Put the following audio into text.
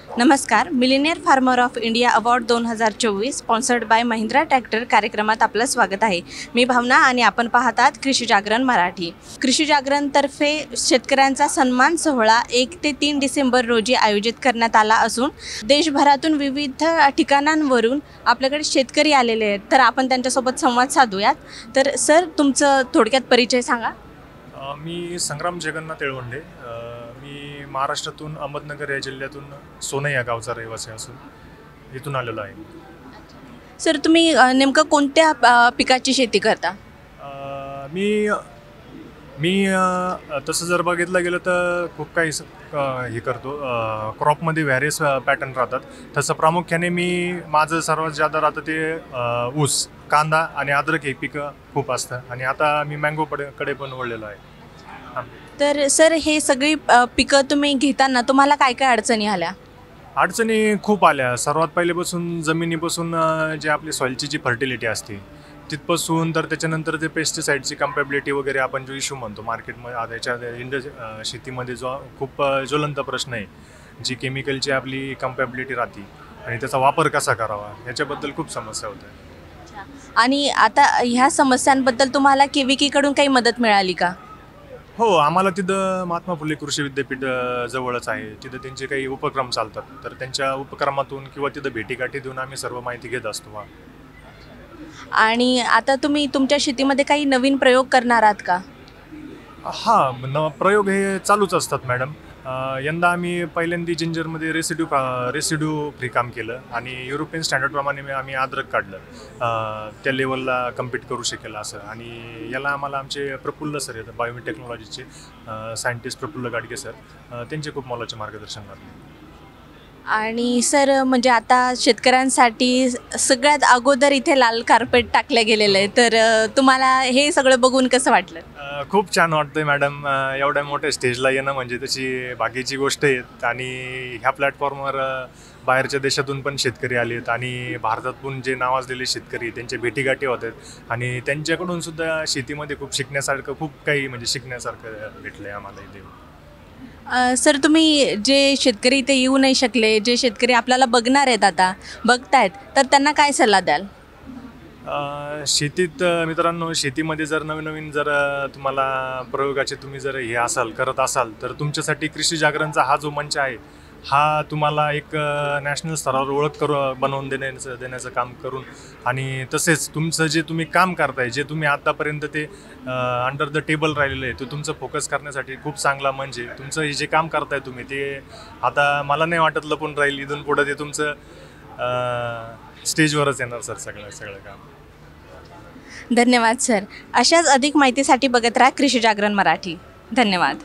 नमस्कार. Millionaire farmer of India award 2024 sponsored by Mahindra tractor कार्यक्रमात आपलं स्वागत आहे. मी भावना आणि आपण पाहतात कृषी जागरण मराठी. कृषी जागरणतर्फे शेतकऱ्यांचा सन्मान सोहळा 1 ते 3 डिसेंबर रोजी आयोजित करण्यात आला असून देशभरातून विविध ठिकाणांवरून आपल्याकडे शेतकरी आलेले आहेत. तर आपण त्यांच्यासोबत संवाद साधूयात. तर सर, तुमचं थोडक्यात परिचय सांगा. मी संग्राम जगन्नाथ येळवंडे. मी महाराष्ट्रातून अहमदनगर या जिल्ह्यातून सोनई या गावचा रहिवासी असून इथून आलेलो आहे. सर, तुम्ही नेमकं कोणत्या पिकाची शेती करता? मी मी तसं जर बघितलं गेलं तर खूप काही हे करतो. क्रॉपमध्ये व्हॅरियस पॅटर्न राहतात. तसं प्रामुख्याने माझं सर्वात जादा राहतं ते ऊस, कांदा आणि अद्रक हे पिकं खूप असतं. आणि आता मी मँगोकडे पण वळलेलो आहे. तर सर, हे सगळी पिकं तुम्ही घेताना तुम्हाला काय काय अडचणी आल्या? अडचणी खूप आल्या. सर्वात पहिल्यापासून जमिनीपासून जे आपली सॉईलची जी फर्टिलिटी असते तिथपासून तर त्याच्यानंतर ते पेस्टिसाईडची कम्पॅबिलिटी वगैरे आपण जो इश्यू म्हणतो मार्केटमध्ये त्याच्या शेतीमध्ये जो खूप ज्वलंत प्रश्न आहे, जी केमिकलची आपली कम्पॅबिलिटी राहते आणि त्याचा वापर कसा करावा याच्याबद्दल खूप समस्या होत्या. आणि आता ह्या समस्यांबद्दल तुम्हाला केविकीकडून काही मदत मिळाली का? हो, आम्हाला तिथं महात्मा फुले कृषी विद्यापीठ जवळच आहे. तिथं त्यांचे काही उपक्रम चालतात, तर त्यांच्या उपक्रमातून किंवा तिथं भेटीगाठी देऊन आम्ही सर्व माहिती घेत असतो. आणि आता तुम्ही तुमच्या शेतीमध्ये काही नवीन प्रयोग करणार आहात का? प्रयोग हे चालूच असतात मॅडम. यंदा आम्ही पहिल्यांदा जिंजरमध्ये रेसिड्यू फ्री काम केलं आणि युरोपियन स्टँडर्डप्रमाणे आम्ही अद्रक काढलं. त्या लेवलला कम्पीट करू शकेल असं. आणि याला आम्हाला आमचे प्रफुल्ल सर आहेत, बायोमी टेक्नॉलॉजीचे सायंटिस्ट प्रफुल्ल गाडगे सर, त्यांचे खूप मोलाचे मार्गदर्शन लागले. आणि सर, म्हणजे आता शेतकऱ्यांसाठी सगळ्यात अगोदर इथे लाल कार्पेट टाकलं गेलेलं आहे, तर तुम्हाला हे सगळं बघून कसं वाटलं? खूप छान वाटतंय मॅडम. एवढ्या मोठ्या स्टेजला येणं म्हणजे त्याची बाकीची गोष्ट आहे. आणि ह्या प्लॅटफॉर्मवर बाहेरच्या देशातून पण शेतकरी आलेत आणि भारतातून जे नावाजलेले शेतकरी त्यांच्या भेटीगाठी होतात आणि त्यांच्याकडून सुद्धा शेतीमध्ये खूप शिकण्यासारखं भेटलं आहे आम्हाला इथे. सर, तुम्ही जे शेतकरी इथे येऊ नाही शकले, जे शेतकरी आपल्याला बघणार आहेत, आता बघतायत, तर त्यांना काय सल्ला द्याल? शेतीत मित्रांनो, शेतीमध्ये जर नवीन जर तुम्हाला प्रयोगाचे तुम्ही जर करत असाल तर तुमच्यासाठी कृषी जागरणचा हा जो मंच आहे हा तुम्हाला एक नॅशनल स्तरावर ओळख बनवून देण्याचं काम करून, आणि तसेच तुमचं जे तुम्ही काम करताय, जे तुम्ही आतापर्यंत ते अंडर द टेबल राहिलेलं आहे, ते तुमचं फोकस करण्यासाठी खूप चांगला म्हणजे तुमचं हे जे काम करताय तुम्ही ते आता मला नाही वाटत लपून राहील. इथून पुढं ते तुमचं स्टेजवरच येणार सर सगळं काम. धन्यवाद सर. अशाच अधिक माहितीसाठी बघत राहा कृषी जागरण मराठी. धन्यवाद.